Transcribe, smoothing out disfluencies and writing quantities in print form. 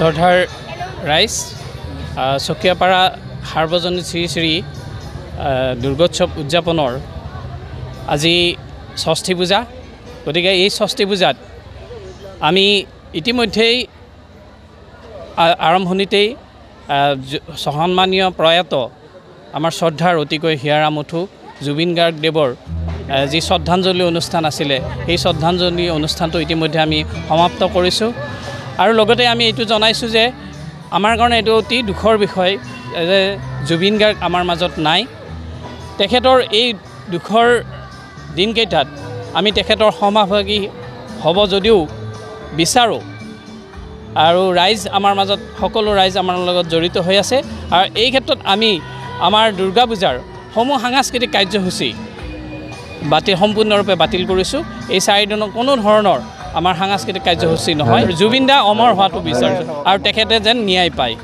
শ্ৰদ্ধাৰ ৰাইজ চকিয়াপাৰা সাৰ্বজনীন শ্ৰী শ্ৰী দুৰ্গোৎসৱ উদযাপনৰ আজি ষষ্ঠী পূজা। গতিকে এই ষষ্ঠী পূজাত আমি ইতিমধ্যেই আৰম্ভণিতেই সন্মানীয় প্ৰয়াত আমাৰ শ্ৰদ্ধাৰ অতিকৈ হিয়াৰ আমঠু জুবিন গাৰ্গ দেৱৰ যি শ্ৰদ্ধাঞ্জলি অনুষ্ঠান আছিলে সেই শ্ৰদ্ধাঞ্জলি অনুষ্ঠানটো ইতিমধ্যে আমি সমাপ্ত কৰিছোঁ। আৰু লগতে আমি এইটো জনাইছোঁ যে আমাৰ কাৰণে এইটো অতি দুখৰ বিষয় যে জুবিন গাৰ্গ আমাৰ মাজত নাই। তেখেতৰ এই দুখৰ দিনকেইটাত আমি তেখেতৰ সহভাগী হ'ব যদিও বিচাৰোঁ, আৰু ৰাইজ আমাৰ মাজত সকলো ৰাইজ আমাৰ লগত জড়িত হৈ আছে। আৰু এই ক্ষেত্ৰত আমি আমাৰ দুৰ্গা পূজাৰ সমূহ সাংস্কৃতিক কাৰ্যসূচী সম্পূৰ্ণৰূপে বাতিল কৰিছোঁ। এই 4 দিনত কোনো ধৰণৰ আমাৰ সাংস্কৃতিক কাৰ্যসূচী নহয়। জুবিন দা অমৰ হোৱাটো বিচাৰিছোঁ আৰু তেখেতে যেন ন্যায় পায়।